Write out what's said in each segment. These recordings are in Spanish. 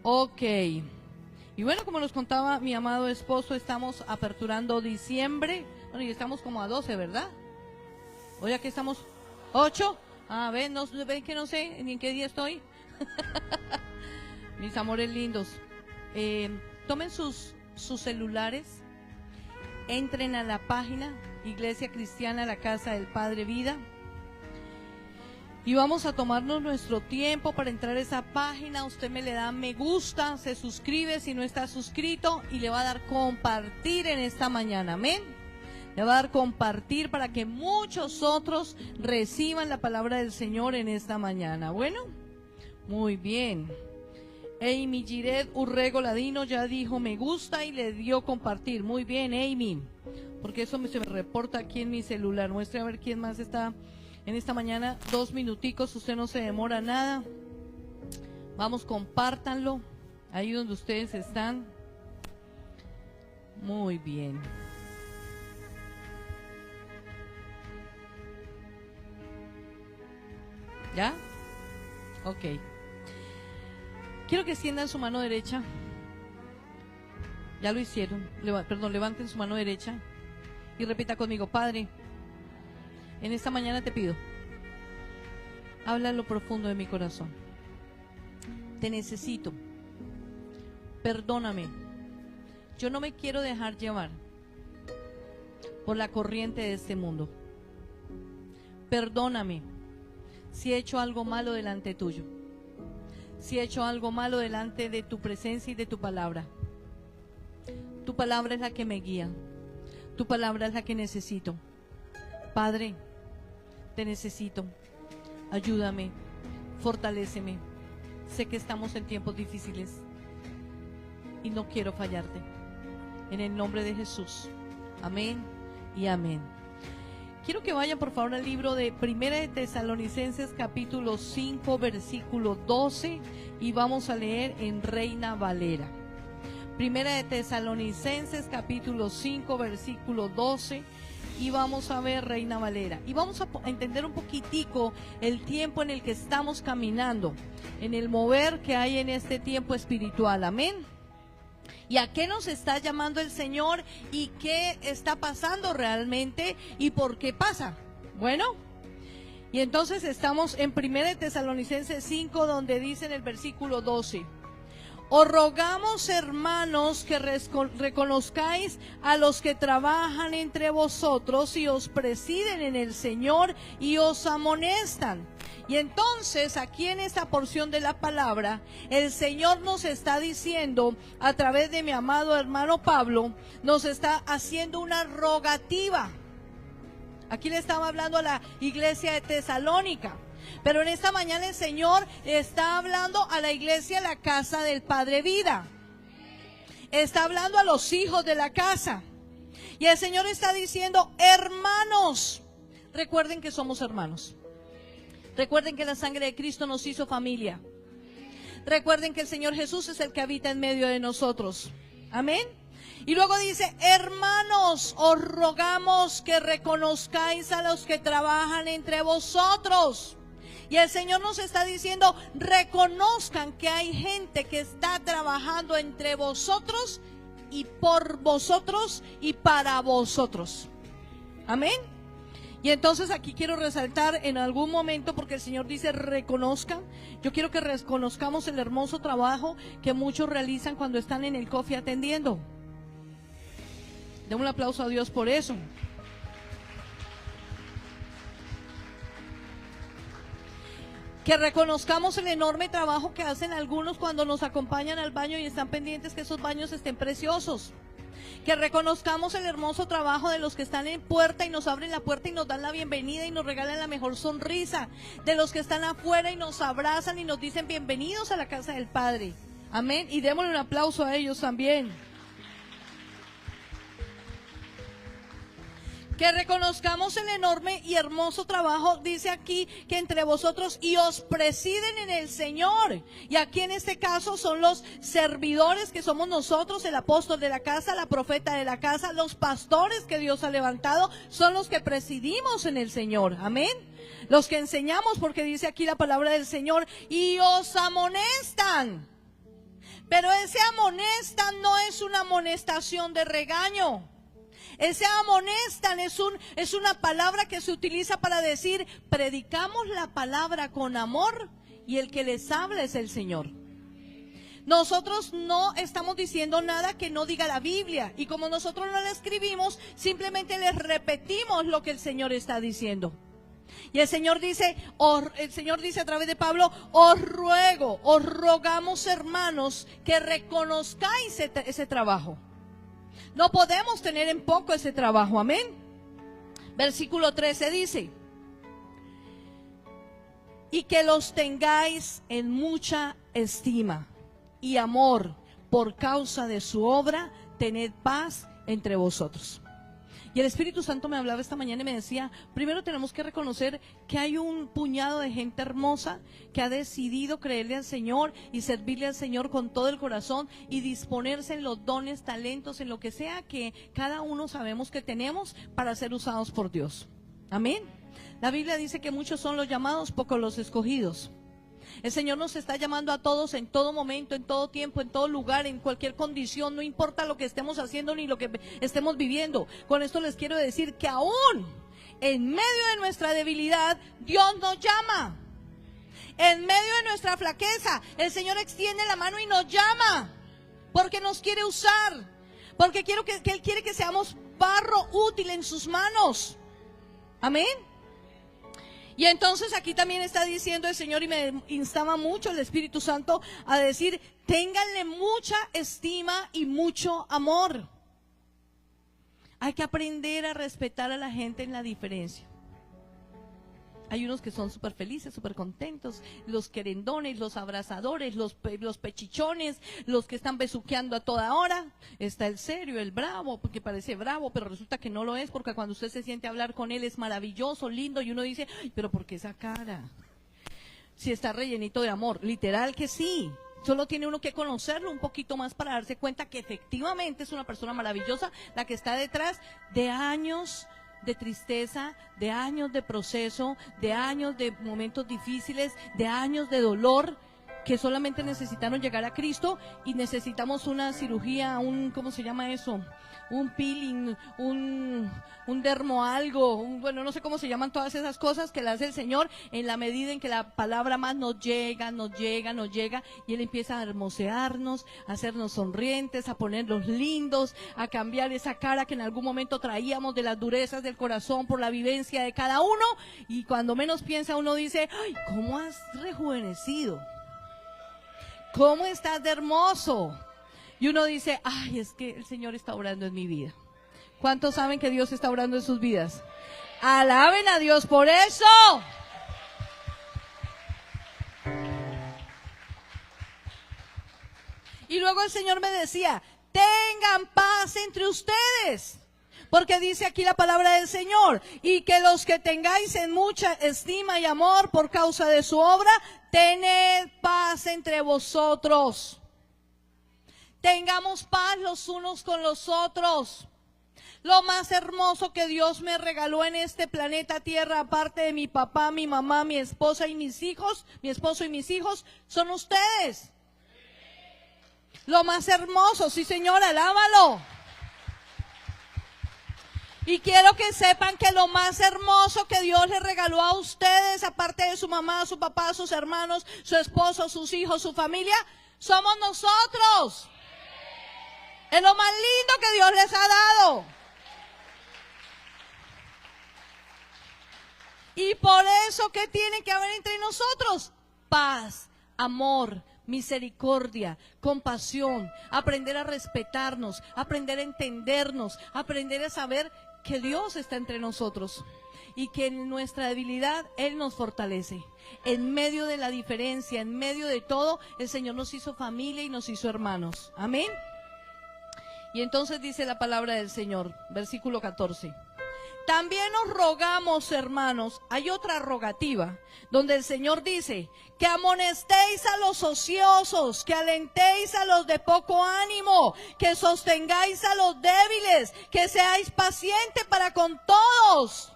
Ok. Y bueno, como nos contaba mi amado esposo, estamos aperturando diciembre. Bueno, y estamos como a 12, ¿verdad? Hoy aquí estamos 8. Ven, ven que no sé ni en qué día estoy. Mis amores lindos. Tomen sus celulares. Entren a la página Iglesia Cristiana La Casa del Padre Vida. Y vamos a tomarnos nuestro tiempo para entrar a esa página. Usted me le da me gusta, se suscribe si no está suscrito y le va a dar compartir en esta mañana. Amén. Le va a dar compartir para que muchos otros reciban la palabra del Señor en esta mañana. Bueno, muy bien. Amy Giret Urrego Ladino ya dijo me gusta y le dio compartir. Muy bien, Amy. Porque eso se me reporta aquí en mi celular. Muestre a ver quién más está en esta mañana. 2 minuticos, usted no se demora nada. Vamos, compártanlo ahí donde ustedes están. Muy bien. ¿Ya? Ok. Quiero que extiendan su mano derecha. Ya lo hicieron. Levanten su mano derecha y repita conmigo: Padre, en esta mañana te pido, habla en lo profundo de mi corazón. Te necesito. Perdóname. Yo no me quiero dejar llevar por la corriente de este mundo. Perdóname si he hecho algo malo delante tuyo. Si he hecho algo malo delante de tu presencia y de tu palabra. Tu palabra es la que me guía. Tu palabra es la que necesito. Padre, te necesito. Ayúdame, fortaléceme. Sé que estamos en tiempos difíciles y no quiero fallarte. En el nombre de Jesús. Amén y amén. Quiero que vayan por favor al libro de Primera de Tesalonicenses capítulo 5 versículo 12 y vamos a leer en Reina Valera. Primera de Tesalonicenses capítulo 5 versículo 12 y vamos a ver Reina Valera. Y vamos a entender un poquitico el tiempo en el que estamos caminando, en el mover que hay en este tiempo espiritual. Amén. ¿Y a qué nos está llamando el Señor? ¿Y qué está pasando realmente? ¿Y por qué pasa? Bueno, y entonces estamos en 1 Tesalonicenses 5, donde dice en el versículo 12: os rogamos, hermanos, que reconozcáis a los que trabajan entre vosotros y os presiden en el Señor y os amonestan. Y entonces aquí en esta porción de la palabra, el Señor nos está diciendo a través de mi amado hermano Pablo, nos está haciendo una rogativa. Aquí le estaba hablando a la iglesia de Tesalónica, pero en esta mañana el Señor está hablando a la iglesia, la casa del Padre Vida. Está hablando a los hijos de la casa. Y el Señor está diciendo: hermanos, recuerden que somos hermanos. Recuerden que la sangre de Cristo nos hizo familia. Recuerden que el Señor Jesús es el que habita en medio de nosotros. Amén. Y luego dice: hermanos, os rogamos que reconozcáis a los que trabajan entre vosotros. Y el Señor nos está diciendo: reconozcan que hay gente que está trabajando entre vosotros y por vosotros y para vosotros. Amén. Y entonces aquí quiero resaltar en algún momento, porque el Señor dice reconozcan. Yo quiero que reconozcamos el hermoso trabajo que muchos realizan cuando están en el coffee atendiendo. Demos un aplauso a Dios por eso. Que reconozcamos el enorme trabajo que hacen algunos cuando nos acompañan al baño y están pendientes que esos baños estén preciosos. Que reconozcamos el hermoso trabajo de los que están en puerta y nos abren la puerta y nos dan la bienvenida y nos regalan la mejor sonrisa. De los que están afuera y nos abrazan y nos dicen bienvenidos a la casa del Padre. Amén. Y démosle un aplauso a ellos también. Que reconozcamos el enorme y hermoso trabajo, dice aquí, que entre vosotros y os presiden en el Señor. Y aquí en este caso son los servidores que somos nosotros, el apóstol de la casa, la profeta de la casa, los pastores que Dios ha levantado, son los que presidimos en el Señor. Amén. Los que enseñamos, porque dice aquí la palabra del Señor, y os amonestan. Pero ese amonestan no es una amonestación de regaño. Ese amonestan es una palabra que se utiliza para decir, predicamos la palabra con amor y el que les habla es el Señor. Nosotros no estamos diciendo nada que no diga la Biblia, y como nosotros no la escribimos, simplemente les repetimos lo que el Señor está diciendo. Y el Señor dice a través de Pablo, os rogamos, hermanos, que reconozcáis ese trabajo. No podemos tener en poco ese trabajo, amén. Versículo 13 dice, y que los tengáis en mucha estima y amor por causa de su obra, tened paz entre vosotros. Y el Espíritu Santo me hablaba esta mañana y me decía, primero tenemos que reconocer que hay un puñado de gente hermosa que ha decidido creerle al Señor y servirle al Señor con todo el corazón y disponerse en los dones, talentos, en lo que sea que cada uno sabemos que tenemos para ser usados por Dios. Amén. La Biblia dice que muchos son los llamados, pocos los escogidos. El Señor nos está llamando a todos en todo momento, en todo tiempo, en todo lugar, en cualquier condición, no importa lo que estemos haciendo ni lo que estemos viviendo. Con esto les quiero decir que aún en medio de nuestra debilidad, Dios nos llama. En medio de nuestra flaqueza, el Señor extiende la mano y nos llama, porque nos quiere usar, porque Él quiere que seamos barro útil en sus manos. Amén. Y entonces aquí también está diciendo el Señor, y me instaba mucho el Espíritu Santo a decir, ténganle mucha estima y mucho amor. Hay que aprender a respetar a la gente en la diferencia. Hay unos que son súper felices, súper contentos, los querendones, los abrazadores, los pechichones, los que están besuqueando a toda hora. Está el serio, el bravo, porque parece bravo, pero resulta que no lo es, porque cuando usted se siente a hablar con él es maravilloso, lindo, y uno dice, ay, pero ¿por qué esa cara? Si está rellenito de amor, literal que sí. Solo tiene uno que conocerlo un poquito más para darse cuenta que efectivamente es una persona maravillosa la que está detrás de años de tristeza, de años de proceso, de años de momentos difíciles, de años de dolor, que solamente necesitaron llegar a Cristo, y necesitamos una cirugía, ¿cómo se llama eso? Un peeling, un dermo algo, bueno, no sé cómo se llaman todas esas cosas que le hace el Señor en la medida en que la palabra más nos llega, y Él empieza a hermosearnos, a hacernos sonrientes, a ponernos lindos, a cambiar esa cara que en algún momento traíamos de las durezas del corazón por la vivencia de cada uno, y cuando menos piensa uno dice, ay, ¿cómo has rejuvenecido? ¿Cómo estás de hermoso? Y uno dice, ay, es que el Señor está obrando en mi vida. ¿Cuántos saben que Dios está obrando en sus vidas? Alaben a Dios por eso. Y luego el Señor me decía, tengan paz entre ustedes. Porque dice aquí la palabra del Señor, y que los que tengáis en mucha estima y amor por causa de su obra, tened paz entre vosotros. Tengamos paz los unos con los otros. Lo más hermoso que Dios me regaló en este planeta Tierra, aparte de mi papá, mi mamá, mi esposa y mis hijos, mi esposo y mis hijos, son ustedes. Lo más hermoso, sí Señor, alábalo. Y quiero que sepan que lo más hermoso que Dios les regaló a ustedes, aparte de su mamá, su papá, sus hermanos, su esposo, sus hijos, su familia, somos nosotros. Es lo más lindo que Dios les ha dado. Y por eso, ¿qué tiene que haber entre nosotros? Paz, amor, misericordia, compasión, aprender a respetarnos, aprender a entendernos, aprender a saber que Dios está entre nosotros y que en nuestra debilidad Él nos fortalece. En medio de la diferencia, en medio de todo, el Señor nos hizo familia y nos hizo hermanos. Amén. Y entonces dice la palabra del Señor, versículo 14. También os rogamos, hermanos, hay otra rogativa, donde el Señor dice, que amonestéis a los ociosos, que alentéis a los de poco ánimo, que sostengáis a los débiles, que seáis pacientes para con todos.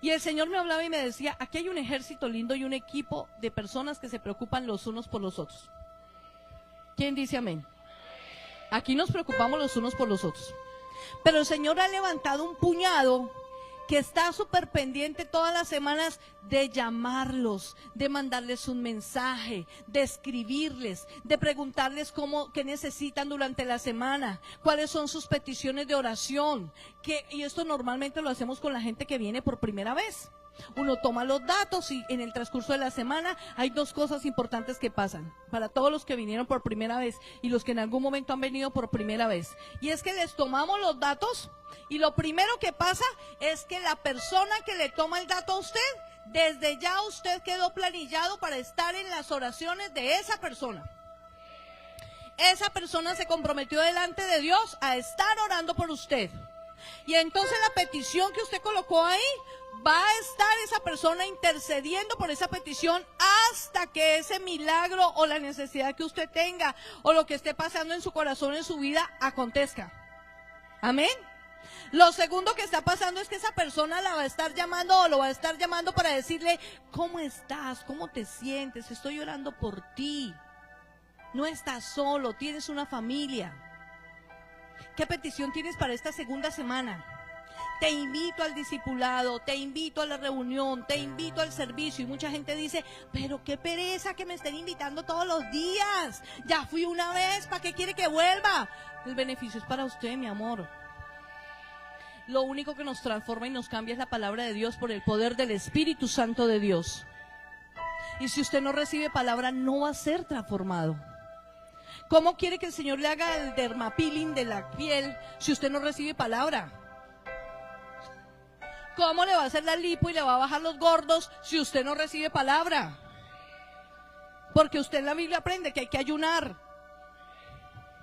Y el Señor me hablaba y me decía, aquí hay un ejército lindo y un equipo de personas que se preocupan los unos por los otros. ¿Quién dice amén? Aquí nos preocupamos los unos por los otros. Pero el Señor ha levantado un puñado que está súper pendiente todas las semanas de llamarlos, de mandarles un mensaje, de escribirles, de preguntarles qué necesitan durante la semana, cuáles son sus peticiones de oración. Y esto normalmente lo hacemos con la gente que viene por primera vez. Uno toma los datos y en el transcurso de la semana hay dos cosas importantes que pasan para todos los que vinieron por primera vez y los que en algún momento han venido por primera vez. Y es que les tomamos los datos y lo primero que pasa es que la persona que le toma el dato a usted, desde ya usted quedó planillado para estar en las oraciones de esa persona. Esa persona se comprometió delante de Dios a estar orando por usted. Y entonces la petición que usted colocó ahí, va a estar esa persona intercediendo por esa petición hasta que ese milagro o la necesidad que usted tenga o lo que esté pasando en su corazón, en su vida, acontezca. Amén. Lo segundo que está pasando es que esa persona la va a estar llamando o lo va a estar llamando para decirle: ¿cómo estás? ¿Cómo te sientes? Estoy orando por ti. No estás solo, tienes una familia. ¿Qué petición tienes para esta segunda semana? Te invito al discipulado, te invito a la reunión, te invito al servicio. Y mucha gente dice: pero qué pereza que me estén invitando todos los días. Ya fui una vez, ¿para qué quiere que vuelva? El beneficio es para usted, mi amor. Lo único que nos transforma y nos cambia es la palabra de Dios por el poder del Espíritu Santo de Dios. Y si usted no recibe palabra, no va a ser transformado. ¿Cómo quiere que el Señor le haga el dermapeeling de la piel si usted no recibe palabra? ¿Cómo le va a hacer la lipo y le va a bajar los gordos si usted no recibe palabra? Porque usted en la Biblia aprende que hay que ayunar.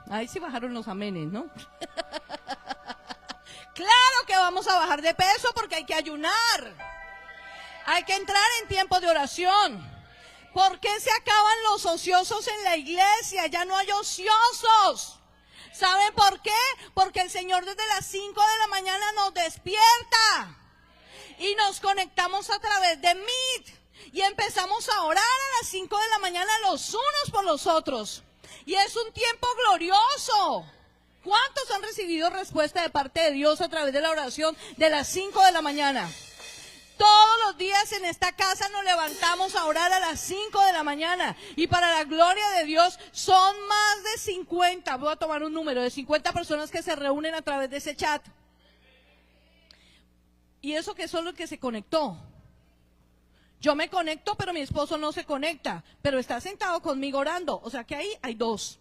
Ahí sí bajaron los amenes, ¿no? Claro que vamos a bajar de peso porque hay que ayunar. Hay que entrar en tiempo de oración. ¿Por qué se acaban los ociosos en la iglesia? Ya no hay ociosos. ¿Saben por qué? Porque el Señor desde las 5 de la mañana nos despierta. Y nos conectamos a través de Meet. Y empezamos a orar a las 5 de la mañana los unos por los otros. Y es un tiempo glorioso. ¿Cuántos han recibido respuesta de parte de Dios a través de la oración de las 5 de la mañana? Todos los días en esta casa nos levantamos a orar a las 5 de la mañana. Y para la gloria de Dios son más de 50, voy a tomar un número, de 50 personas que se reúnen a través de ese chat. Y eso que solo el que se conectó. Yo me conecto, pero mi esposo no se conecta, pero está sentado conmigo orando. O sea que ahí hay dos.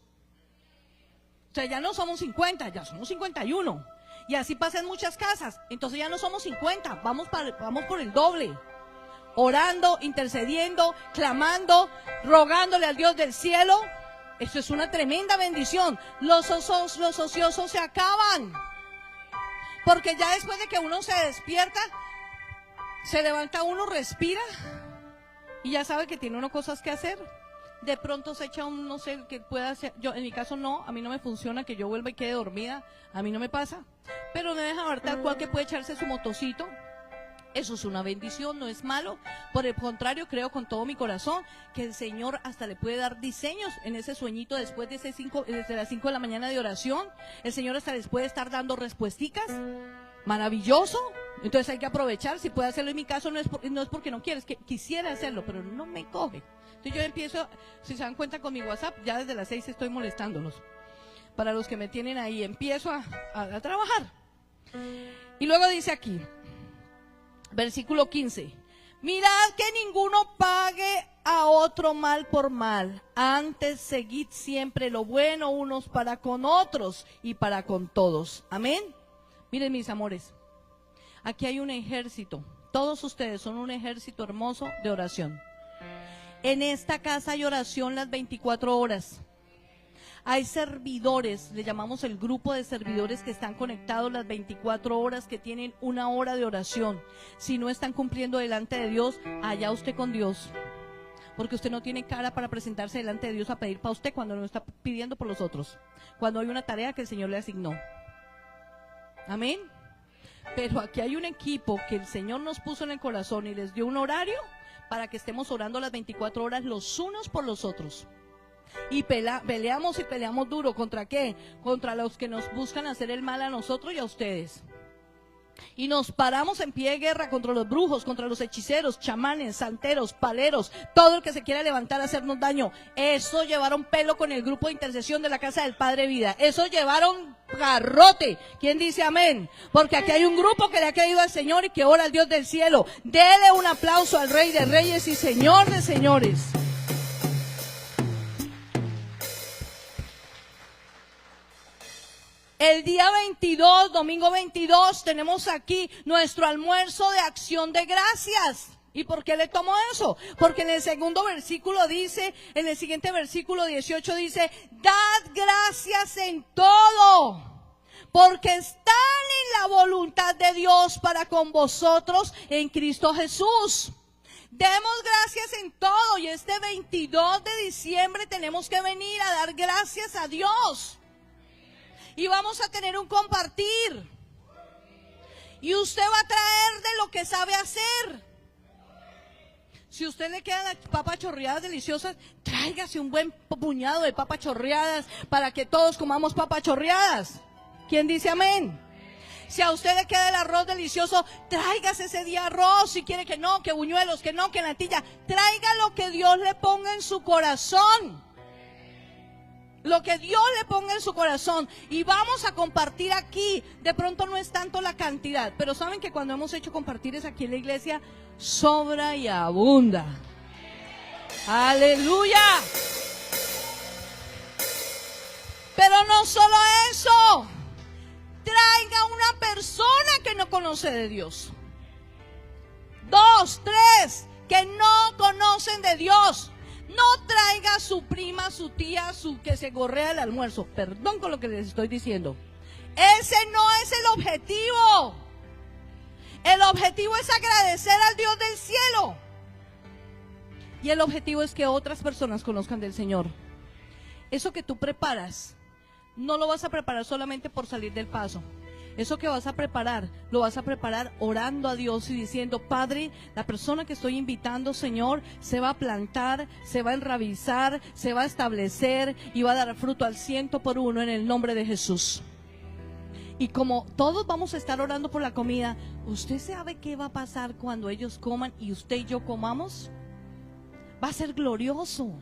O sea, ya no somos 50, ya somos 51. Y así pasa en muchas casas. Entonces ya no somos 50, vamos por el doble. Orando, intercediendo, clamando, rogándole al Dios del cielo. Eso es una tremenda bendición. Los ociosos se acaban. Porque ya después de que uno se despierta, se levanta uno, respira y ya sabe que tiene uno cosas que hacer. De pronto se echa un, no sé, que pueda hacer. Yo, en mi caso no, a mí no me funciona que yo vuelva y quede dormida, a mí no me pasa. Pero me deja ver tal cual que puede echarse su motocito. Eso es una bendición, no es malo. Por el contrario, creo con todo mi corazón que el Señor hasta le puede dar diseños en ese sueñito después de desde las 5 de la mañana de oración. El Señor hasta les puede estar dando respuesticas. Maravilloso. Entonces hay que aprovechar. Si puede hacerlo en mi caso, no es porque no quiere, es que quisiera hacerlo, pero no me coge. Entonces yo empiezo, si se dan cuenta con mi WhatsApp, ya desde las 6 estoy molestándolos. Para los que me tienen ahí, empiezo a trabajar. Y luego dice aquí, versículo 15, mirad que ninguno pague a otro mal por mal, antes seguid siempre lo bueno unos para con otros y para con todos. Amén. Miren, mis amores, aquí hay un ejército, todos ustedes son un ejército hermoso de oración. En esta casa hay oración las 24 horas. Hay servidores, le llamamos el grupo de servidores que están conectados las 24 horas, que tienen una hora de oración. Si no están cumpliendo delante de Dios, allá usted con Dios. Porque usted no tiene cara para presentarse delante de Dios a pedir para usted cuando no está pidiendo por los otros. Cuando hay una tarea que el Señor le asignó. Amén. Pero aquí hay un equipo que el Señor nos puso en el corazón y les dio un horario para que estemos orando las 24 horas los unos por los otros. Y peleamos y peleamos duro. ¿Contra qué? Contra los que nos buscan hacer el mal a nosotros y a ustedes. Y nos paramos en pie de guerra contra los brujos, contra los hechiceros, chamanes, santeros, paleros, todo el que se quiera levantar a hacernos daño. Eso llevaron pelo con el grupo de intercesión de la Casa del Padre Vida. Eso llevaron garrote. ¿Quién dice amén? Porque aquí hay un grupo que le ha creído al Señor y que ora al Dios del cielo. Dele un aplauso al Rey de Reyes y Señor de Señores. El día 22, domingo 22, tenemos aquí nuestro almuerzo de acción de gracias. ¿Y por qué le tomo eso? Porque en el segundo versículo dice, en el siguiente versículo 18 dice, dad gracias en todo, porque están en la voluntad de Dios para con vosotros en Cristo Jesús. Demos gracias en todo, y este 22 de diciembre tenemos que venir a dar gracias a Dios. Y vamos a tener un compartir. Y usted va a traer de lo que sabe hacer. Si a usted le quedan las papas chorreadas deliciosas, tráigase un buen puñado de papas chorreadas para que todos comamos papas chorreadas. ¿Quién dice amén? Si a usted le queda el arroz delicioso, tráigase ese día arroz. Si quiere que no, que buñuelos, que no, que natilla. Traiga lo que Dios le ponga en su corazón. Lo que Dios le ponga en su corazón. Y vamos a compartir aquí. De pronto no es tanto la cantidad, pero saben que cuando hemos hecho compartires aquí en la iglesia, sobra y abunda. ¡Aleluya! Pero no solo eso. Traiga una persona que no conoce de Dios. 2, 3 que no conocen de Dios. No traiga a su prima, su tía, su que se gorrea el almuerzo. Perdón con lo que les estoy diciendo. Ese no es el objetivo. El objetivo es agradecer al Dios del cielo. Y el objetivo es que otras personas conozcan del Señor. Eso que tú preparas, no lo vas a preparar solamente por salir del paso. Eso que vas a preparar, lo vas a preparar orando a Dios y diciendo, Padre, la persona que estoy invitando, Señor, se va a plantar, se va a enraizar, se va a establecer y va a dar fruto al 100% en el nombre de Jesús. Y como todos vamos a estar orando por la comida, ¿usted sabe qué va a pasar cuando ellos coman y usted y yo comamos? Va a ser glorioso,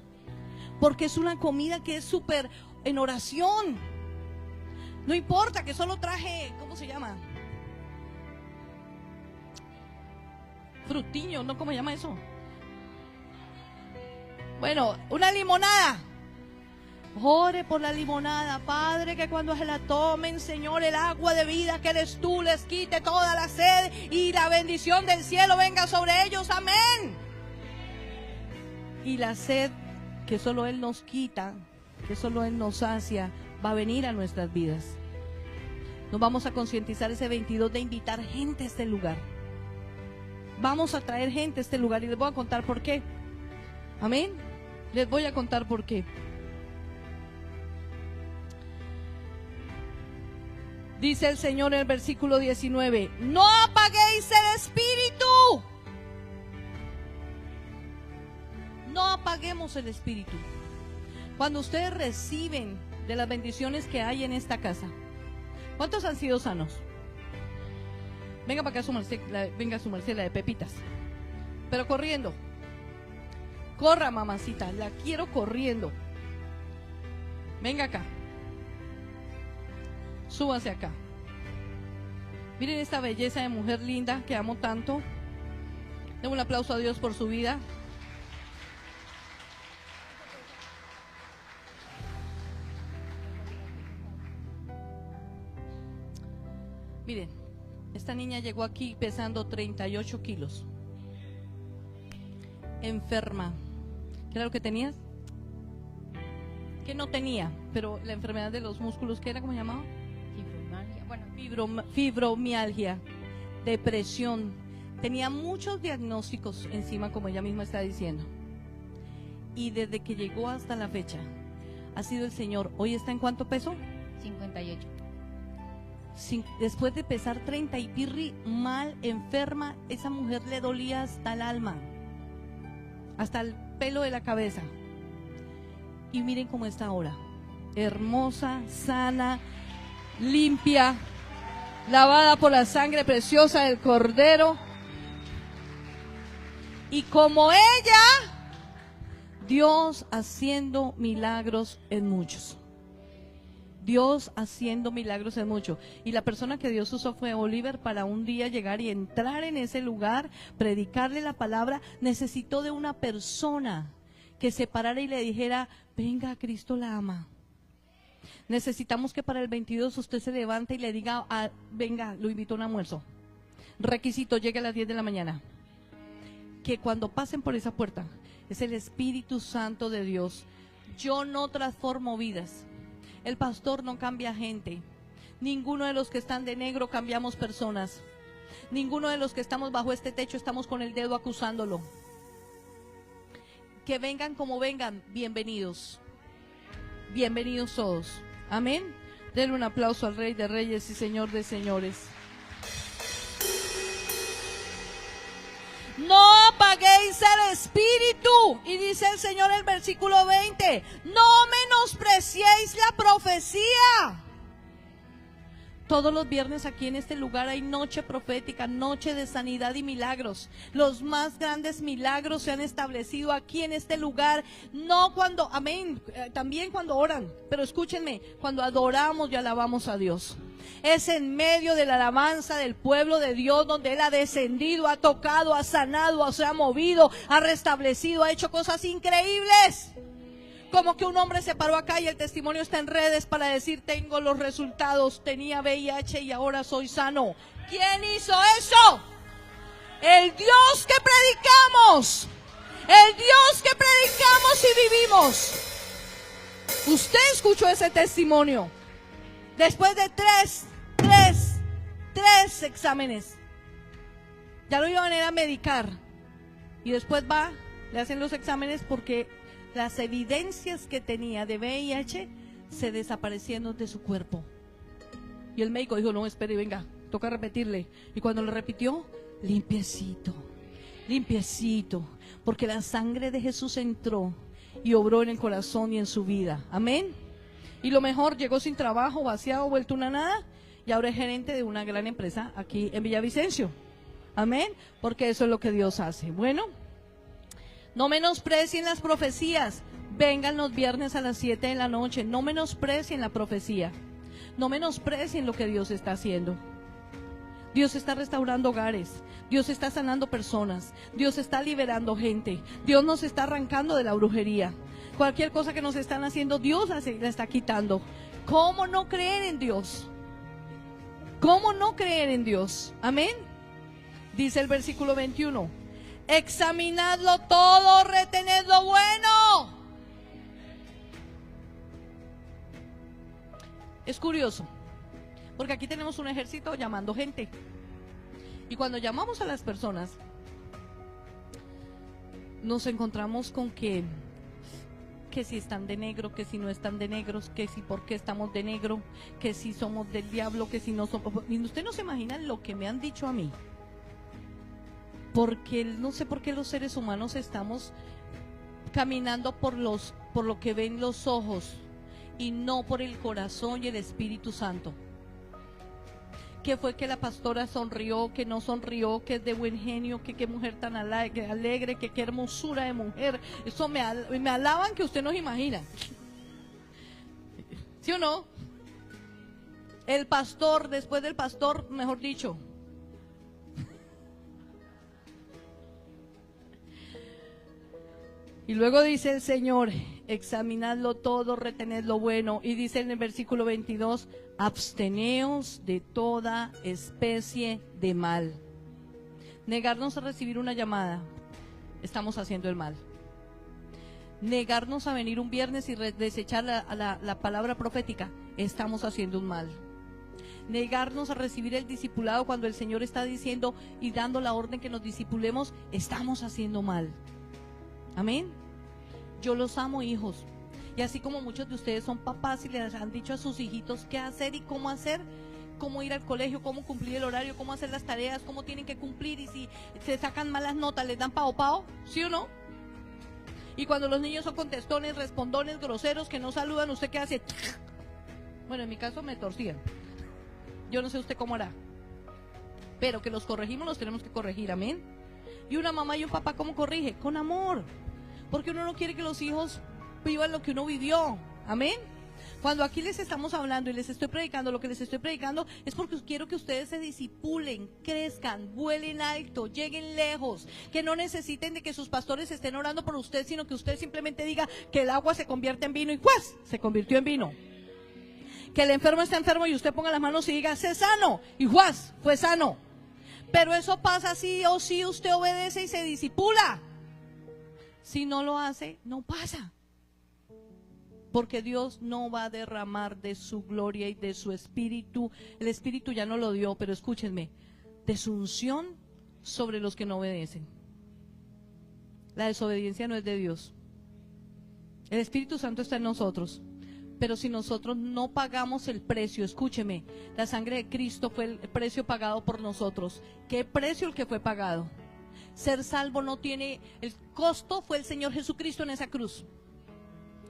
porque es una comida que es súper en oración. No importa que solo traje, ¿cómo se llama? Frutiño, ¿no? ¿Cómo se llama eso? Bueno, una limonada. Ore por la limonada, Padre, que cuando se la tomen, Señor, el agua de vida que eres tú les quite toda la sed y la bendición del cielo venga sobre ellos, amén. Y la sed que solo Él nos quita, que solo Él nos sacia, va a venir a nuestras vidas. Nos vamos a concientizar ese 22 de invitar gente a este lugar. Vamos a traer gente a este lugar y les voy a contar por qué. Amén. Les voy a contar por qué. Dice el Señor en el versículo 19, no apaguéis el espíritu. No apaguemos el espíritu. Cuando ustedes reciben de las bendiciones que hay en esta casa, ¿cuántos han sido sanos? Venga para acá su merced, venga su merced, la de pepitas. Pero corriendo. Corra, mamacita, la quiero corriendo. Venga acá. Súbase acá. Miren esta belleza de mujer linda que amo tanto. Denle un aplauso a Dios por su vida. Miren, esta niña llegó aquí pesando 38 kilos. Enferma. ¿Qué era lo que tenías? ¿Qué no tenía? Pero la enfermedad de los músculos, ¿qué era? ¿Cómo se llamaba? Fibromialgia. Bueno, fibromialgia, depresión. Tenía muchos diagnósticos encima, como ella misma está diciendo. Y desde que llegó hasta la fecha, ha sido el Señor. ¿Hoy está en cuánto peso? 58. Después de pesar 30 y pirri, mal, enferma, esa mujer le dolía hasta el alma, hasta el pelo de la cabeza. Y miren cómo está ahora. Hermosa, sana, limpia, lavada por la sangre preciosa del Cordero. Y como ella, Dios haciendo milagros en muchos. Dios haciendo milagros en muchos. Y la persona que Dios usó fue Oliver para un día llegar y entrar en ese lugar, predicarle la palabra. Necesitó de una persona que se parara y le dijera, venga, Cristo la ama. Necesitamos que para el 22 usted se levante y le diga, venga, lo invito a un almuerzo. Requisito, llegue a las 10 de la mañana. Que cuando pasen por esa puerta, es el Espíritu Santo de Dios. Yo no transformo vidas. El pastor no cambia gente. Ninguno de los que están de negro cambiamos personas. Ninguno de los que estamos bajo este techo estamos con el dedo acusándolo. Que vengan como vengan, bienvenidos. Bienvenidos todos. Amén. Denle un aplauso al Rey de Reyes y Señor de Señores. No apaguéis el espíritu. Y dice el Señor en el versículo 20, no menospreciéis la profecía. Todos los viernes aquí en este lugar hay noche profética, noche de sanidad y milagros. Los más grandes milagros se han establecido aquí en este lugar. No cuando, amén, también cuando oran, pero escúchenme, cuando adoramos y alabamos a Dios. Es en medio de la alabanza del pueblo de Dios donde Él ha descendido, ha tocado, ha sanado, se ha movido, ha restablecido, ha hecho cosas increíbles. Como que un hombre se paró acá y el testimonio está en redes para decir, tengo los resultados, tenía VIH y ahora soy sano. ¿Quién hizo eso? El Dios que predicamos. El Dios que predicamos y vivimos. Usted escuchó ese testimonio. Después de tres exámenes. Ya lo iban a ir a medicar. Y después va, le hacen los exámenes porque las evidencias que tenía de VIH se desaparecieron de su cuerpo. Y el médico dijo, no, espere, venga, toca repetirle. Y cuando lo repitió, limpiecito, limpiecito, porque la sangre de Jesús entró y obró en el corazón y en su vida. Amén. Y lo mejor, llegó sin trabajo, vaciado, vuelto una nada, y ahora es gerente de una gran empresa aquí en Villavicencio. Amén, porque eso es lo que Dios hace. Bueno, no menosprecien las profecías. Vengan los viernes a las 7 de la noche. No menosprecien la profecía. No menosprecien lo que Dios está haciendo. Dios está restaurando hogares. Dios está sanando personas. Dios está liberando gente. Dios nos está arrancando de la brujería. Cualquier cosa que nos están haciendo, Dios la está quitando. ¿Cómo no creer en Dios? ¿Cómo no creer en Dios? Amén. Dice el versículo 21. Examinadlo todo, retened lo bueno. Es curioso, porque aquí tenemos un ejército llamando gente. Y cuando llamamos a las personas, nos encontramos con que si están de negro, que si no están de negros, que si por qué estamos de negro, que si somos del diablo, que si no somos. Y usted no se imagina lo que me han dicho a mí. Porque no sé por qué los seres humanos estamos caminando por lo que ven los ojos y no por el corazón y el Espíritu Santo. Que fue que la pastora sonrió, que no sonrió, que es de buen genio, que qué mujer tan alegre, que qué hermosura de mujer. Eso me alaban que usted no se imagina. ¿Sí o no? El pastor, después del pastor, mejor dicho. Y luego dice el Señor, examinadlo todo, retened lo bueno. Y dice en el versículo 22, absteneos de toda especie de mal. Negarnos a recibir una llamada, estamos haciendo el mal. Negarnos a venir un viernes y desechar la palabra profética, estamos haciendo un mal. Negarnos a recibir el discipulado cuando el Señor está diciendo y dando la orden que nos discipulemos, estamos haciendo mal. Amén. Yo los amo, hijos. Y así como muchos de ustedes son papás y les han dicho a sus hijitos qué hacer y cómo hacer, cómo ir al colegio, cómo cumplir el horario, cómo hacer las tareas, cómo tienen que cumplir, y si se sacan malas notas, les dan pao pao, ¿sí o no? Y cuando los niños son contestones, respondones, groseros, que no saludan, ¿usted qué hace? Bueno, en mi caso me torcían. Yo no sé usted cómo hará. Pero que los corregimos, los tenemos que corregir, amén. Y una mamá y un papá, ¿cómo corrige? Con amor. Porque uno no quiere que los hijos vivan lo que uno vivió, amén. Cuando aquí les estamos hablando y les estoy predicando, lo que les estoy predicando es porque quiero que ustedes se disipulen, crezcan, vuelen alto, lleguen lejos, que no necesiten de que sus pastores estén orando por usted, sino que usted simplemente diga que el agua se convierte en vino y pues se convirtió en vino. Que el enfermo está enfermo y usted ponga las manos y diga, sé sano, y ¡juas! Fue sano. Pero eso pasa sí o sí, usted obedece y se disipula. Si no lo hace, no pasa. Porque Dios no va a derramar de su gloria y de su espíritu. El espíritu ya no lo dio, pero escúchenme, de su unción sobre los que no obedecen. La desobediencia no es de Dios. El Espíritu Santo está en nosotros. Pero si nosotros no pagamos el precio, escúcheme, la sangre de Cristo fue el precio pagado por nosotros. ¿Qué precio el que fue pagado? Ser salvo no tiene, el costo fue el Señor Jesucristo en esa cruz.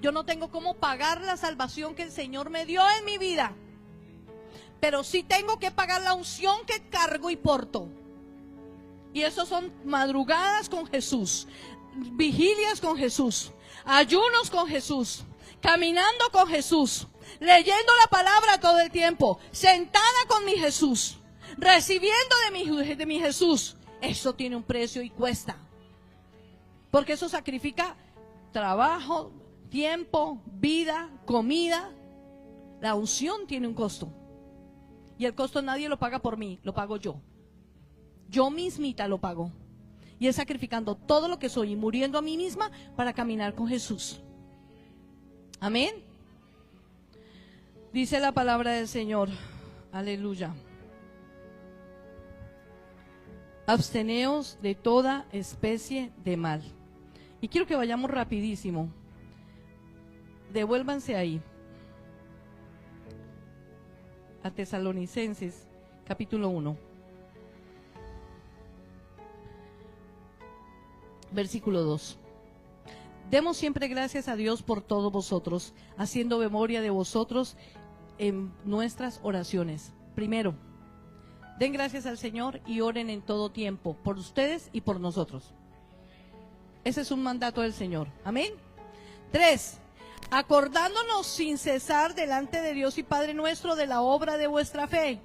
Yo no tengo cómo pagar la salvación que el Señor me dio en mi vida, pero sí tengo que pagar la unción que cargo y porto. Y eso son madrugadas con Jesús, vigilias con Jesús, ayunos con Jesús, caminando con Jesús, leyendo la palabra todo el tiempo, sentada con mi Jesús, recibiendo de mi Jesús. Eso tiene un precio y cuesta, porque eso sacrifica trabajo, tiempo, vida, comida. La unción tiene un costo, y el costo nadie lo paga por mí, lo pago yo. Yo mismita lo pago, y es sacrificando todo lo que soy y muriendo a mí misma para caminar con Jesús. Amén. Dice la palabra del Señor, aleluya: absteneos de toda especie de mal. Y quiero que vayamos rapidísimo. Devuélvanse ahí a Tesalonicenses capítulo 1, versículo 2. Demos siempre gracias a Dios por todos vosotros, haciendo memoria de vosotros en nuestras oraciones. Primero, den gracias al Señor y oren en todo tiempo, por ustedes y por nosotros. Ese es un mandato del Señor. Amén. 3, acordándonos sin cesar delante de Dios y Padre nuestro de la obra de vuestra fe.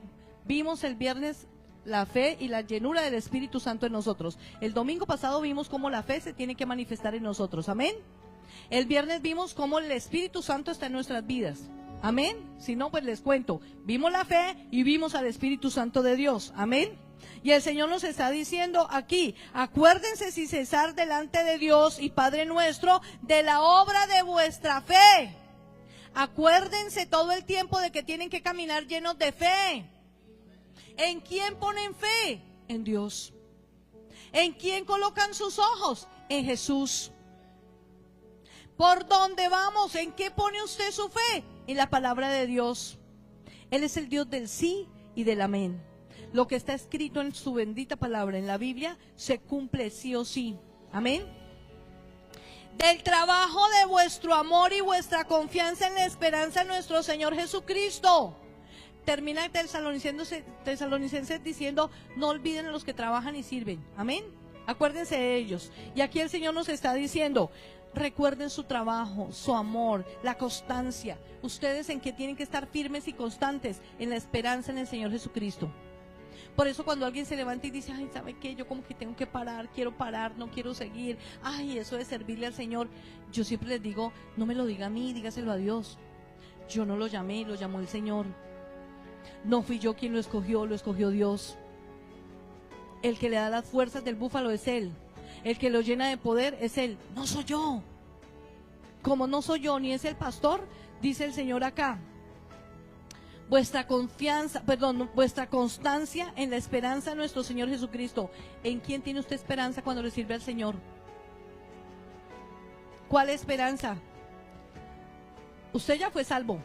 Vimos el viernes la fe y la llenura del Espíritu Santo en nosotros. El domingo pasado vimos cómo la fe se tiene que manifestar en nosotros. Amén. El viernes vimos cómo el Espíritu Santo está en nuestras vidas. Amén. Si no, pues les cuento. Vimos la fe y vimos al Espíritu Santo de Dios. Amén. Y el Señor nos está diciendo aquí, acuérdense sin cesar delante de Dios y Padre nuestro de la obra de vuestra fe. Acuérdense todo el tiempo de que tienen que caminar llenos de fe. ¿En quién ponen fe? En Dios. ¿En quién colocan sus ojos? En Jesús. ¿Por dónde vamos? ¿En qué pone usted su fe? En la palabra de Dios. Él es el Dios del sí y del amén. Lo que está escrito en su bendita palabra, en la Biblia, se cumple sí o sí. Amén. Del trabajo de vuestro amor y vuestra confianza en la esperanza de nuestro Señor Jesucristo. Termina Tesalonicenses diciendo, no olviden a los que trabajan y sirven. Amén. Acuérdense de ellos. Y aquí el Señor nos está diciendo, recuerden su trabajo, su amor, la constancia. Ustedes en que tienen que estar firmes y constantes en la esperanza en el Señor Jesucristo. Por eso cuando alguien se levanta y dice, ay, ¿sabe qué? Yo como que tengo que parar, quiero parar, no quiero seguir. Ay, eso de servirle al Señor. Yo siempre les digo, no me lo diga a mí, dígaselo a Dios. Yo no lo llamé, lo llamó el Señor. No fui yo quien lo escogió Dios. El que le da las fuerzas del búfalo es Él. El que lo llena de poder es Él, no soy yo. Como no soy yo, ni es el pastor, dice el Señor acá. Vuestra constancia en la esperanza de nuestro Señor Jesucristo. ¿En quién tiene usted esperanza cuando le sirve al Señor? ¿Cuál esperanza? Usted ya fue salvo.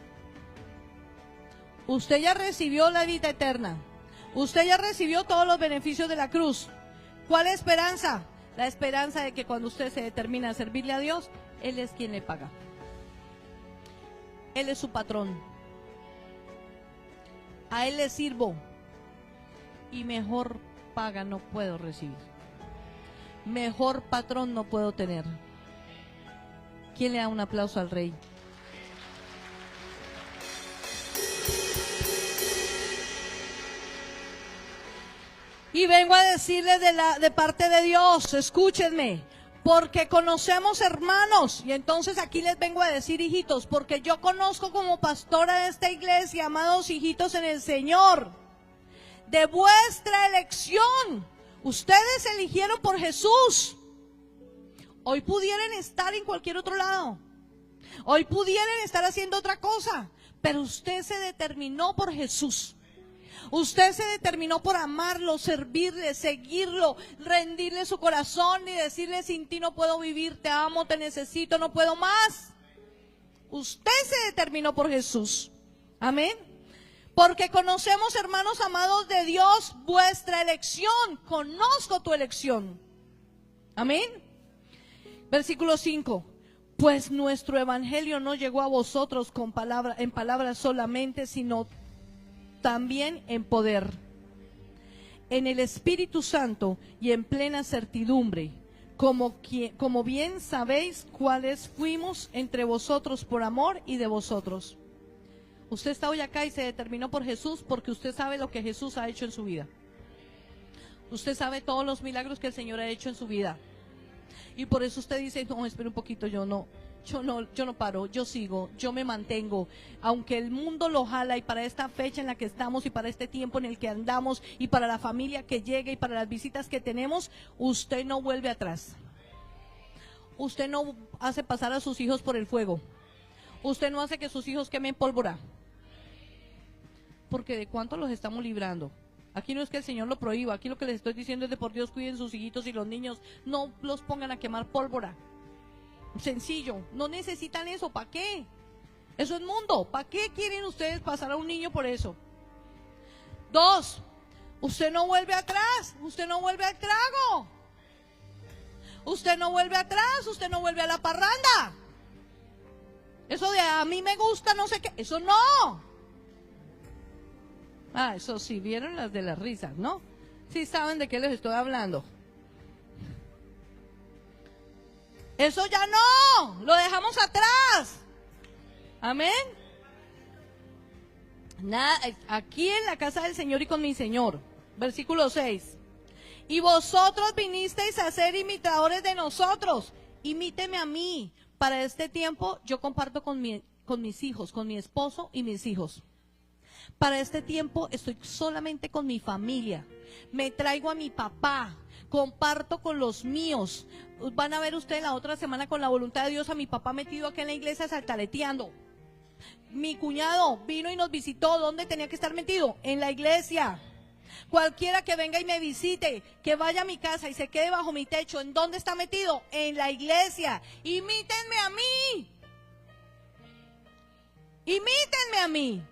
Usted ya recibió la vida eterna. Usted ya recibió todos los beneficios de la cruz. ¿Cuál esperanza? La esperanza de que cuando usted se determina a servirle a Dios, Él es quien le paga. Él es su patrón. A Él le sirvo. Y mejor paga no puedo recibir. Mejor patrón no puedo tener. ¿Quién le da un aplauso al Rey? Y vengo a decirles de parte de Dios, escúchenme, porque conocemos hermanos, y entonces aquí les vengo a decir, hijitos, porque yo conozco como pastora de esta iglesia, amados hijitos en el Señor, de vuestra elección, ustedes eligieron por Jesús. Hoy pudieran estar en cualquier otro lado, hoy pudieran estar haciendo otra cosa, pero usted se determinó por Jesús. Usted se determinó por amarlo, servirle, seguirlo, rendirle su corazón y decirle: sin ti no puedo vivir, te amo, te necesito, no puedo más. Usted se determinó por Jesús. Amén. Porque conocemos, hermanos amados de Dios, vuestra elección. Conozco tu elección. Amén. Versículo 5. Pues nuestro evangelio no llegó a vosotros en palabras solamente, sino también en poder, en el Espíritu Santo y en plena certidumbre, como bien sabéis cuáles fuimos entre vosotros por amor y de vosotros. Usted está hoy acá y se determinó por Jesús porque usted sabe lo que Jesús ha hecho en su vida. Usted sabe todos los milagros que el Señor ha hecho en su vida. Y por eso usted dice: no, espera un poquito, yo no paro, yo sigo, yo me mantengo, aunque el mundo lo jala, y para esta fecha en la que estamos y para este tiempo en el que andamos y para la familia que llega y para las visitas que tenemos, usted no vuelve atrás. Usted no hace pasar a sus hijos por el fuego. Usted no hace que sus hijos quemen pólvora. Porque ¿de cuánto los estamos librando? Aquí no es que el Señor lo prohíba, aquí lo que les estoy diciendo es de por Dios cuiden sus hijitos y los niños, no los pongan a quemar pólvora. Sencillo, no necesitan eso, ¿para qué? Eso es mundo, ¿para qué quieren ustedes pasar a un niño por eso? 2, usted no vuelve atrás, usted no vuelve al trago, usted no vuelve atrás, usted no vuelve a la parranda. Eso de a mí me gusta no sé qué, eso no. Eso sí, vieron las de las risas, ¿no? Sí saben de qué les estoy hablando. Eso ya no, lo dejamos atrás. Amén. Nada, aquí en la casa del Señor y con mi Señor. Versículo 6. Y vosotros vinisteis a ser imitadores de nosotros. Imíteme a mí. Para este tiempo yo comparto con mis hijos, con mi esposo y mis hijos. Para este tiempo estoy solamente con mi familia. Me traigo a mi papá. Comparto con los míos. Van a ver ustedes la otra semana, con la voluntad de Dios, a mi papá metido aquí en la iglesia saltaleteando. Mi cuñado vino y nos visitó. ¿Dónde tenía que estar metido? En la iglesia. Cualquiera que venga y me visite, que vaya a mi casa y se quede bajo mi techo, ¿en dónde está metido? En la iglesia. Imítenme a mí. Imítenme a mí.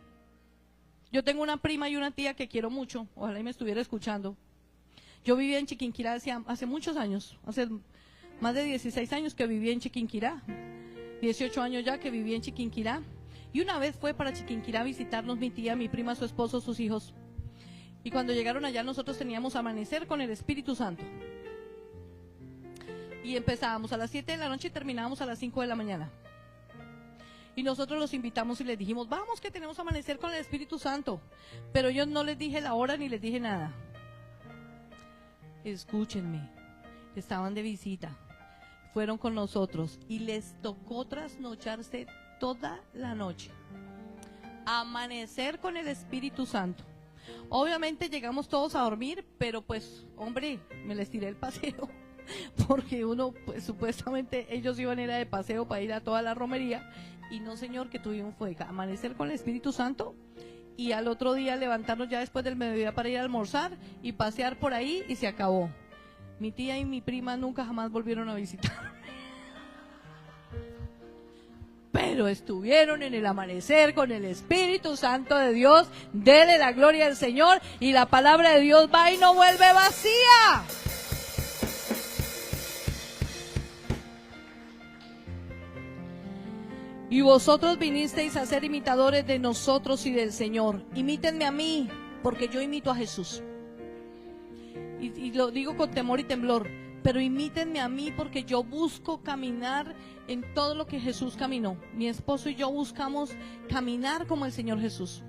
Yo tengo una prima y una tía que quiero mucho. Ojalá y me estuviera escuchando. Yo vivía en Chiquinquirá hace muchos años, hace más de 16 años que viví en Chiquinquirá, 18 años ya que viví en Chiquinquirá, y una vez fue para Chiquinquirá a visitarnos mi tía, mi prima, su esposo, sus hijos, y cuando llegaron allá nosotros teníamos amanecer con el Espíritu Santo, y empezábamos a las 7 de la noche y terminábamos a las 5 de la mañana, y nosotros los invitamos y les dijimos: vamos que tenemos amanecer con el Espíritu Santo, pero yo no les dije la hora ni les dije nada. Escúchenme, estaban de visita, fueron con nosotros y les tocó trasnocharse toda la noche, amanecer con el Espíritu Santo. Obviamente llegamos todos a dormir, pero pues, hombre, me les tiré el paseo, porque uno, pues supuestamente ellos iban a ir de paseo para ir a toda la romería, y no, señor, que tuvimos fue amanecer con el Espíritu Santo. Y al otro día levantarnos ya después del mediodía para ir a almorzar y pasear por ahí, y se acabó. Mi tía y mi prima nunca jamás volvieron a visitarme. Pero estuvieron en el amanecer con el Espíritu Santo de Dios. Dele la gloria al Señor, y la palabra de Dios va y no vuelve vacía. Y vosotros vinisteis a ser imitadores de nosotros y del Señor. Imítenme a mí, porque yo imito a Jesús. Y lo digo con temor y temblor, pero imítenme a mí porque yo busco caminar en todo lo que Jesús caminó. Mi esposo y yo buscamos caminar como el Señor Jesús.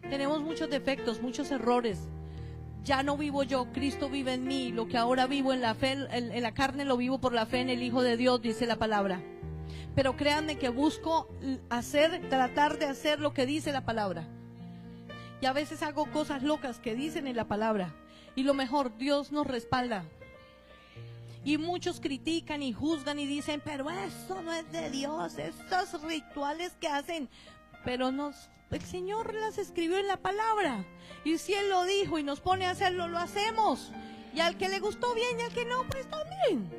Tenemos muchos defectos, muchos errores. Ya no vivo yo, Cristo vive en mí. Lo que ahora vivo en la fe, en la carne, lo vivo por la fe en el Hijo de Dios, dice la palabra. Pero créanme que busco tratar de hacer lo que dice la palabra. Y a veces hago cosas locas que dicen en la palabra. Y lo mejor, Dios nos respalda. Y muchos critican y juzgan y dicen, pero eso no es de Dios, estos rituales que hacen. Pero el Señor las escribió en la palabra. Y si Él lo dijo y nos pone a hacerlo, lo hacemos. Y al que le gustó bien y al que no, pues también.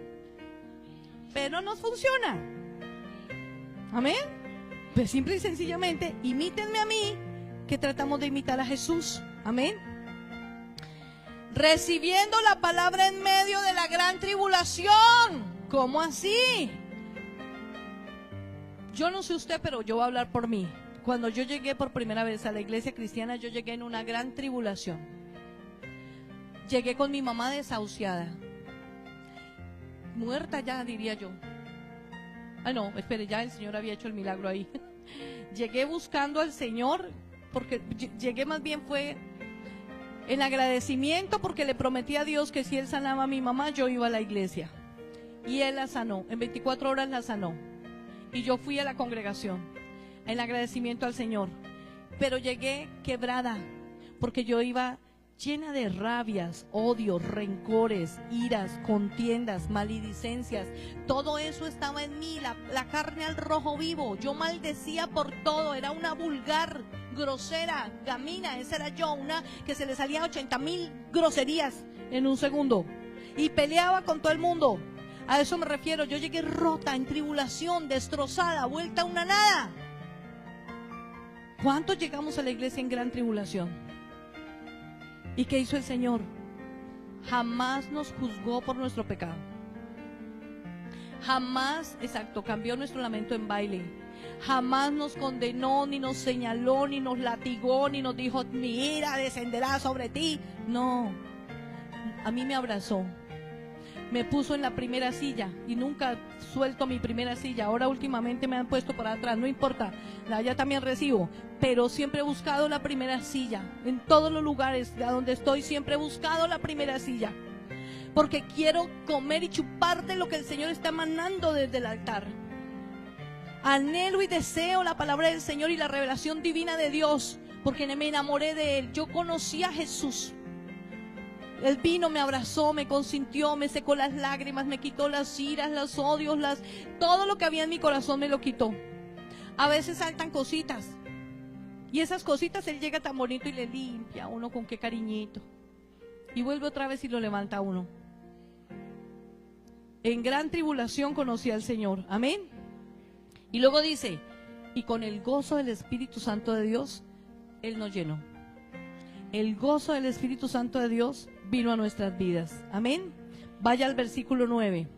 Pero nos funciona. Amén. Pues simple y sencillamente, imítenme a mí, que tratamos de imitar a Jesús. Amén. Recibiendo la palabra en medio de la gran tribulación. ¿Cómo así? Yo no sé usted, pero yo voy a hablar por mí. Cuando yo llegué por primera vez a la iglesia cristiana, yo llegué en una gran tribulación. Llegué con mi mamá desahuciada. Muerta ya, diría yo. Ah, no, espere, ya el Señor había hecho el milagro ahí. Llegué buscando al Señor, porque llegué más bien fue en agradecimiento, porque le prometí a Dios que si Él sanaba a mi mamá, yo iba a la iglesia. Y Él la sanó, en 24 horas la sanó. Y yo fui a la congregación, en agradecimiento al Señor. Pero llegué quebrada, porque yo iba llena de rabias, odios, rencores, iras, contiendas, maledicencias. Todo eso estaba en mí, la carne al rojo vivo. Yo maldecía por todo, era una vulgar, grosera, gamina. Esa era yo, una que se le salían 80,000 groserías en un segundo. Y peleaba con todo el mundo. A eso me refiero, yo llegué rota, en tribulación, destrozada, vuelta a una nada. ¿Cuántos llegamos a la iglesia en gran tribulación? ¿Y qué hizo el Señor? Jamás nos juzgó por nuestro pecado. Jamás, exacto, cambió nuestro lamento en baile. Jamás nos condenó, ni nos señaló, ni nos latigó, ni nos dijo, mi ira descenderá sobre ti. No, a mí me abrazó. Me puso en la primera silla y nunca suelto mi primera silla. Ahora últimamente me han puesto por atrás, no importa, ya también recibo, pero siempre he buscado la primera silla. En todos los lugares a donde estoy siempre he buscado la primera silla, porque quiero comer y chupar de lo que el Señor está emanando desde el altar. Anhelo y deseo la palabra del Señor y la revelación divina de Dios, porque me enamoré de Él. Yo conocí a Jesús. Él vino, me abrazó, me consintió, me secó las lágrimas, me quitó las iras, los odios, todo lo que había en mi corazón me lo quitó. A veces saltan cositas, y esas cositas Él llega tan bonito y le limpia a uno con qué cariñito, y vuelve otra vez y lo levanta a uno. En gran tribulación conocí al Señor, amén. Y luego dice, y con el gozo del Espíritu Santo de Dios, Él nos llenó. El gozo del Espíritu Santo de Dios vino a nuestras vidas. Amén. Vaya al versículo 9.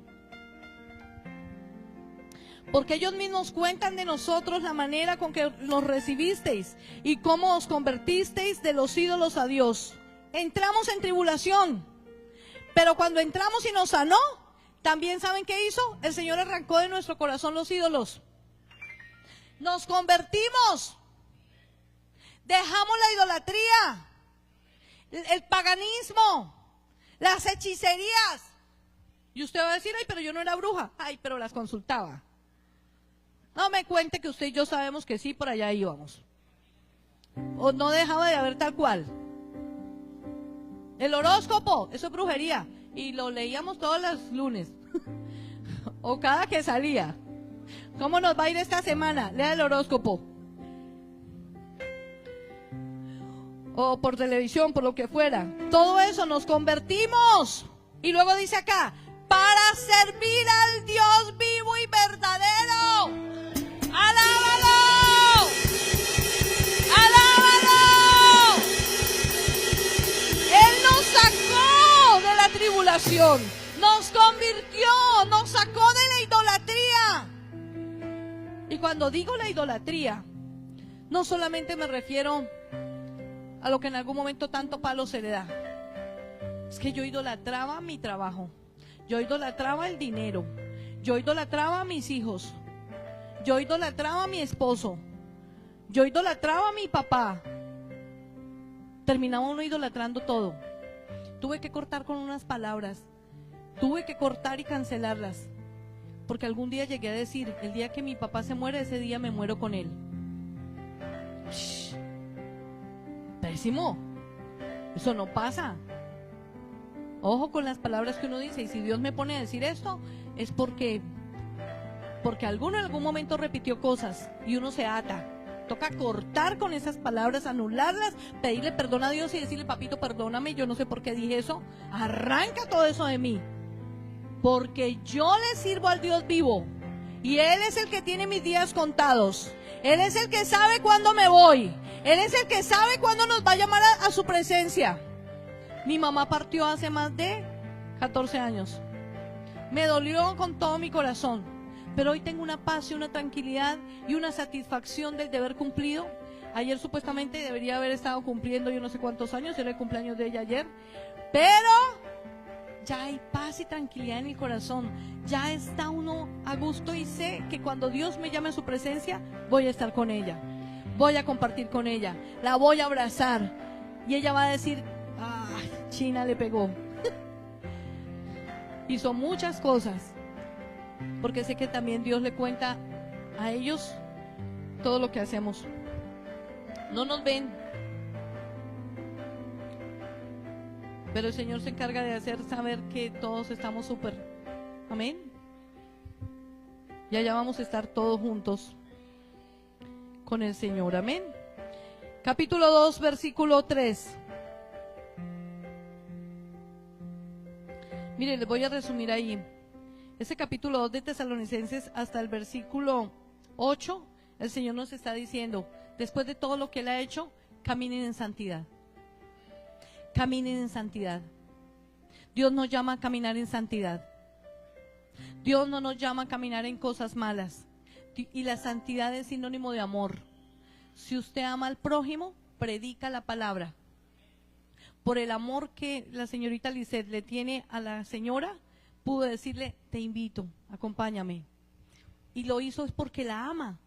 Porque ellos mismos cuentan de nosotros la manera con que nos recibisteis y cómo os convertisteis de los ídolos a Dios. Entramos en tribulación, pero cuando entramos y nos sanó, también ¿saben qué hizo? El Señor arrancó de nuestro corazón los ídolos. Nos convertimos. Dejamos la idolatría, el paganismo, las hechicerías. Y usted va a decir, ay, pero yo no era bruja. Ay, pero las consultaba. No me cuente que usted y yo sabemos que sí, por allá íbamos. O no dejaba de haber tal cual. El horóscopo, eso es brujería. Y lo leíamos todos los lunes. O cada que salía. ¿Cómo nos va a ir esta semana? Lea el horóscopo. O por televisión, por lo que fuera. Todo eso nos convertimos. Y luego dice acá, para servir al Dios vivo y verdadero. ¡Alábalo! ¡Alábalo! Él nos sacó de la tribulación, nos convirtió, nos sacó de la idolatría. Y Y cuando digo la idolatría, no solamente me refiero a lo que en algún momento tanto palo se le da. Es que yo idolatraba mi trabajo, yo idolatraba el dinero, yo idolatraba a mis hijos, yo idolatraba a mi esposo, yo idolatraba a mi papá. Terminaba uno idolatrando todo. Tuve que cortar con unas palabras, tuve que cortar y cancelarlas, porque algún día llegué a decir: el día que mi papá se muere, ese día me muero con él. Shh. Pésimo. Eso no pasa. Ojo con las palabras que uno dice. Y si Dios me pone a decir esto, es porque alguno en algún momento repitió cosas y uno se ata. Toca cortar con esas palabras, anularlas, pedirle perdón a Dios y decirle: papito, perdóname, yo no sé por qué dije eso. Arranca todo eso de mí, porque yo le sirvo al Dios vivo y Él es el que tiene mis días contados. Él es el que sabe cuándo me voy. Él es el que sabe cuándo nos va a llamar a su presencia. Mi mamá partió hace más de 14 años. Me dolió con todo mi corazón, pero hoy tengo una paz y una tranquilidad y una satisfacción del deber cumplido. Ayer supuestamente debería haber estado cumpliendo yo no sé cuántos años, era el cumpleaños de ella ayer, pero ya hay paz y tranquilidad en el corazón. Ya está uno a gusto y sé que cuando Dios me llame a su presencia, voy a estar con ella, voy a compartir con ella, la voy a abrazar y ella va a decir: ¡ay, China le pegó! Hizo muchas cosas, porque sé que también Dios le cuenta a ellos todo lo que hacemos. No nos ven, pero el Señor se encarga de hacer saber que todos estamos súper. Amén. Y allá vamos a estar todos juntos con el Señor. Amén. Capítulo 2, versículo 3. Mire, les voy a resumir ahí. Ese capítulo 2 de Tesalonicenses hasta el versículo 8, el Señor nos está diciendo: después de todo lo que Él ha hecho, caminen en santidad. Caminen en santidad. Dios nos llama a caminar en santidad. Dios no nos llama a caminar en cosas malas. Y la santidad es sinónimo de amor. Si usted ama al prójimo, predica la palabra. Por el amor que la señorita Lisette le tiene a la señora, pudo decirle: te invito, acompáñame. Y lo hizo es porque la ama,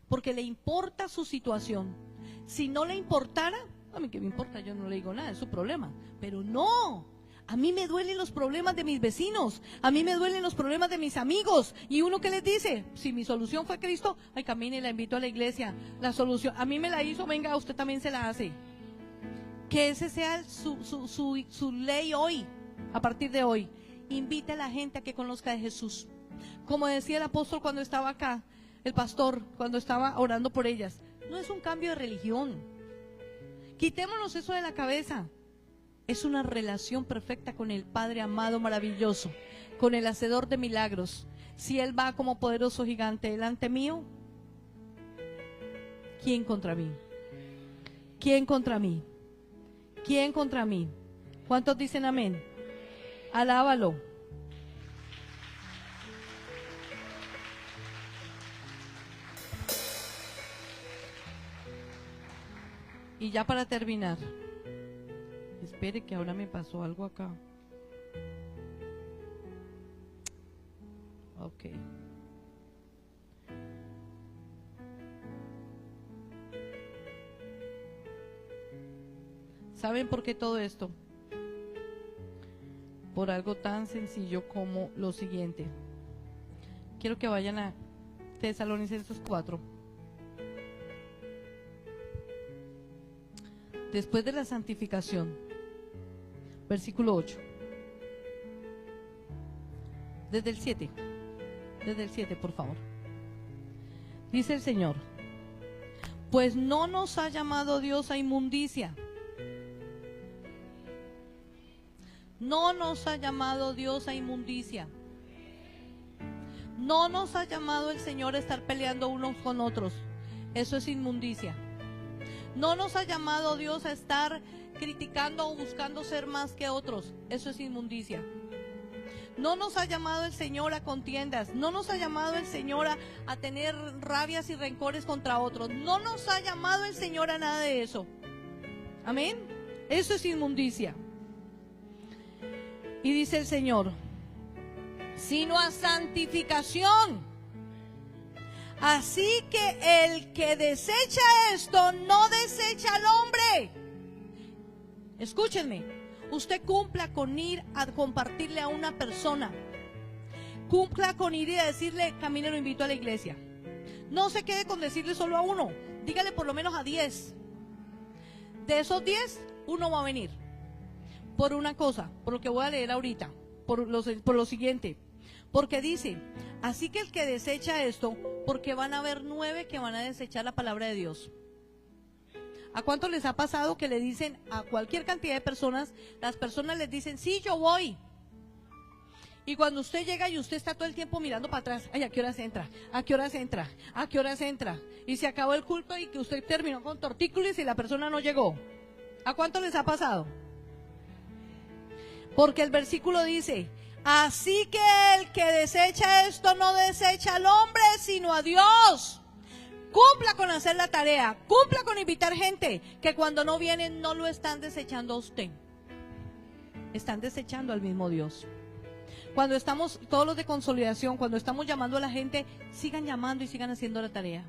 porque le importa su situación. Si no le importara, a mí qué me importa, yo no le digo nada, es su problema. Pero no, a mí me duelen los problemas de mis vecinos, a mí me duelen los problemas de mis amigos. Y uno que les dice: si mi solución fue Cristo, ay, camine, la invito a la iglesia. La solución, a mí me la hizo, venga, usted también se la hace. Que ese sea su ley hoy, a partir de hoy. Invite a la gente a que conozca de Jesús. Como decía el apóstol cuando estaba acá, el pastor, cuando estaba orando por ellas, no es un cambio de religión. Quitémonos eso de la cabeza. Es una relación perfecta con el Padre amado, maravilloso, con el hacedor de milagros. Si Él va como poderoso gigante delante mío, ¿quién contra mí? ¿Quién contra mí? ¿Quién contra mí? ¿Cuántos dicen amén? Alábalo. Y ya para terminar, espere que ahora me pasó algo acá. Ok. ¿Saben por qué todo esto? Por algo tan sencillo como lo siguiente. Quiero que vayan a Tesalonicenses 4. Después de la santificación, versículo 8. Desde el 7, por favor. Dice el Señor: pues no nos ha llamado Dios a inmundicia. No nos ha llamado Dios a inmundicia. No nos ha llamado el Señor a estar peleando unos con otros. Eso es inmundicia. No nos ha llamado Dios a estar criticando o buscando ser más que otros. Eso es inmundicia. No nos ha llamado el Señor a contiendas. No nos ha llamado el Señor a tener rabias y rencores contra otros. No nos ha llamado el Señor a nada de eso. Amén. Eso es inmundicia. Y dice el Señor, sino a santificación. Así que el que desecha esto no desecha al hombre. Escúchenme, usted cumpla con ir a compartirle a una persona. Cumpla con ir y a decirle, Camine, lo invito a la iglesia. No se quede con decirle solo a uno, dígale por lo menos a 10. De esos 10, uno va a venir. Por una cosa, por lo que voy a leer ahorita, por lo siguiente. Porque dice, así que el que desecha esto, porque van a haber 9 que van a desechar la palabra de Dios. ¿A cuánto les ha pasado que le dicen a cualquier cantidad de personas, las personas les dicen, sí, yo voy? Y cuando usted llega y usted está todo el tiempo mirando para atrás, ay, ¿a qué horas entra? ¿A qué horas entra? ¿A qué horas entra? Y se acabó el culto y que usted terminó con tortícolis y la persona no llegó. ¿A cuánto les ha pasado? Porque el versículo dice, así que el que desecha esto no desecha al hombre, sino a Dios. Cumpla con hacer la tarea, cumpla con invitar gente, que cuando no vienen no lo están desechando a usted. Están desechando al mismo Dios. Cuando estamos, todos los de consolidación, cuando estamos llamando a la gente, sigan llamando y sigan haciendo la tarea.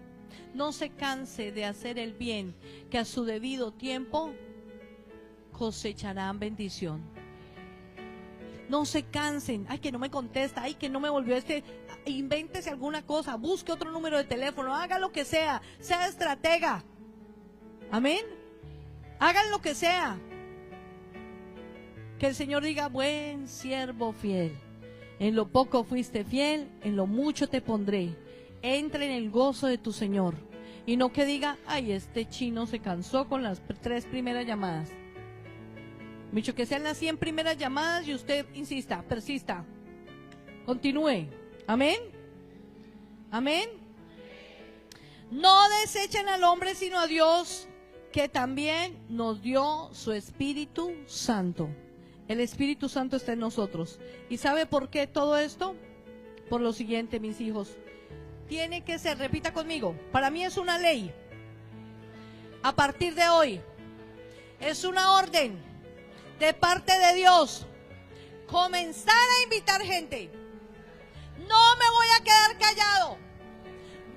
No se canse de hacer el bien, que a su debido tiempo cosecharán bendición. No se cansen, ay, que no me contesta, ay, que no me volvió invéntese alguna cosa, busque otro número de teléfono, haga lo que sea estratega. Amén. Hagan lo que sea. Que el Señor diga, buen siervo fiel, en lo poco fuiste fiel, en lo mucho te pondré. Entra en el gozo de tu Señor. Y no que diga, ay, este chino se cansó con las 3 primeras llamadas. Mucho que sean las 100 primeras llamadas y usted insista, persista, continúe. Amén. Amén. No desechen al hombre sino a Dios, que también nos dio su Espíritu Santo. El Espíritu Santo está en nosotros. ¿Y sabe por qué todo esto? Por lo siguiente, mis hijos. Tiene que ser, repita conmigo, para mí es una ley. A partir de hoy, es una orden de parte de Dios, comenzar a invitar gente. No me voy a quedar callado,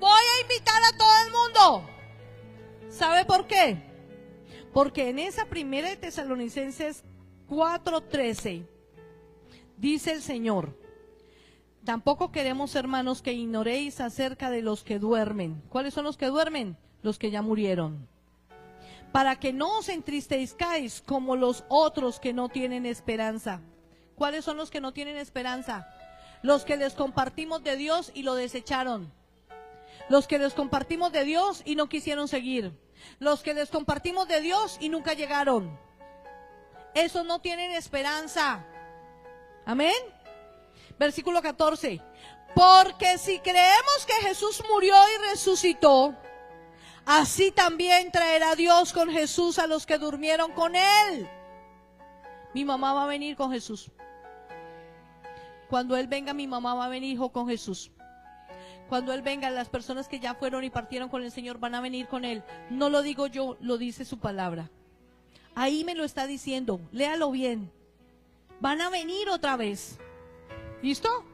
voy a invitar a todo el mundo. ¿Sabe por qué? Porque en esa primera de Tesalonicenses 4:13 dice el Señor, tampoco queremos, hermanos, que ignoréis acerca de los que duermen. ¿Cuáles son los que duermen? Los que ya murieron. Para que no os entristezcáis como los otros que no tienen esperanza. ¿Cuáles son los que no tienen esperanza? Los que les compartimos de Dios y lo desecharon. Los que les compartimos de Dios y no quisieron seguir. Los que les compartimos de Dios y nunca llegaron. Esos no tienen esperanza. Amén. Versículo 14. Porque si creemos que Jesús murió y resucitó, así también traerá Dios con Jesús a los que durmieron con Él. Mi mamá va a venir con Jesús. Cuando Él venga, mi mamá va a venir con Jesús. Cuando Él venga, las personas que ya fueron y partieron con el Señor van a venir con Él. No lo digo yo, lo dice su palabra. Ahí me lo está diciendo, léalo bien. Van a venir otra vez. ¿Listo?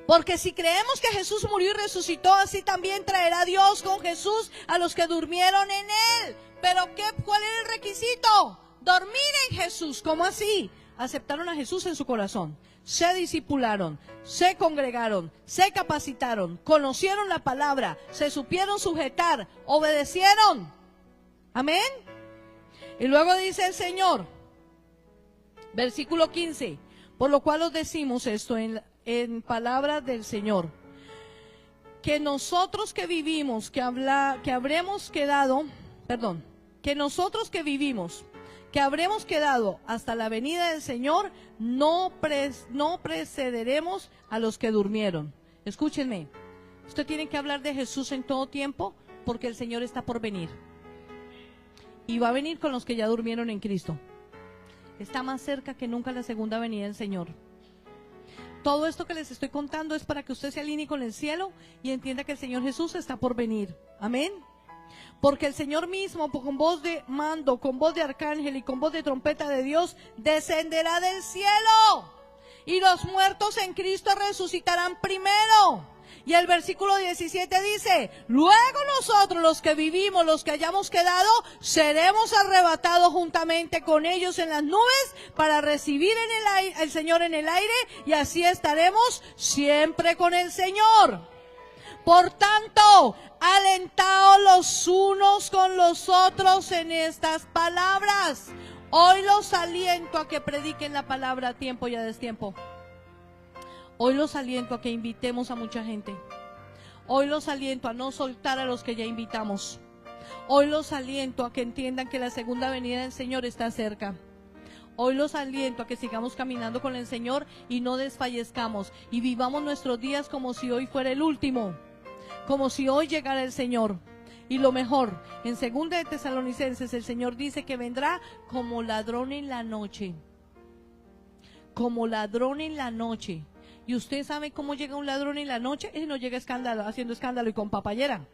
Porque si creemos que Jesús murió y resucitó, así también traerá Dios con Jesús a los que durmieron en Él. ¿Pero cuál era el requisito? Dormir en Jesús. ¿Cómo así? Aceptaron a Jesús en su corazón, se discipularon, se congregaron, se capacitaron, conocieron la palabra, se supieron sujetar, obedecieron. Amén. Y luego dice el Señor, versículo 15, por lo cual os decimos esto en palabras del Señor, que nosotros que vivimos, que habremos quedado hasta la venida del Señor, no precederemos a los que durmieron. Escúchenme, usted tiene que hablar de Jesús en todo tiempo, porque el Señor está por venir. Y va a venir con los que ya durmieron en Cristo. Está más cerca que nunca la segunda venida del Señor. Todo esto que les estoy contando es para que usted se alinee con el cielo y entienda que el Señor Jesús está por venir. Amén. Porque el Señor mismo, con voz de mando, con voz de arcángel y con voz de trompeta de Dios, descenderá del cielo. Y los muertos en Cristo resucitarán primero. Y el versículo 17 dice, luego nosotros los que vivimos, los que hayamos quedado, seremos arrebatados juntamente con ellos en las nubes para recibir el Señor en el aire, y así estaremos siempre con el Señor. Por tanto, alentaos los unos con los otros en estas palabras. Hoy los aliento a que prediquen la palabra a tiempo y a destiempo. Hoy los aliento a que invitemos a mucha gente. Hoy los aliento a no soltar a los que ya invitamos. Hoy los aliento a que entiendan que la segunda venida del Señor está cerca. Hoy los aliento a que sigamos caminando con el Señor y no desfallezcamos. Y vivamos nuestros días como si hoy fuera el último. Como si hoy llegara el Señor. Y lo mejor, en 2 de Tesalonicenses el Señor dice que vendrá como ladrón en la noche. Como ladrón en la noche. ¿Y usted sabe cómo llega un ladrón en la noche? Él no llega haciendo escándalo y con papayera.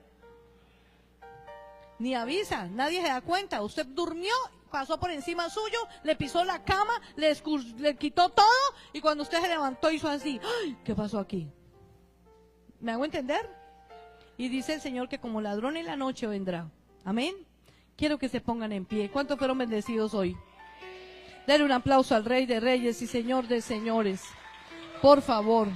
Ni avisa, nadie se da cuenta. Usted durmió, pasó por encima suyo, le pisó la cama, le quitó todo, y cuando usted se levantó hizo así. ¡Ay! ¿Qué pasó aquí? ¿Me hago entender? Y dice el Señor que como ladrón en la noche vendrá. Amén. Quiero que se pongan en pie. ¿Cuántos fueron bendecidos hoy? Denle un aplauso al Rey de Reyes y Señor de Señores. Por favor.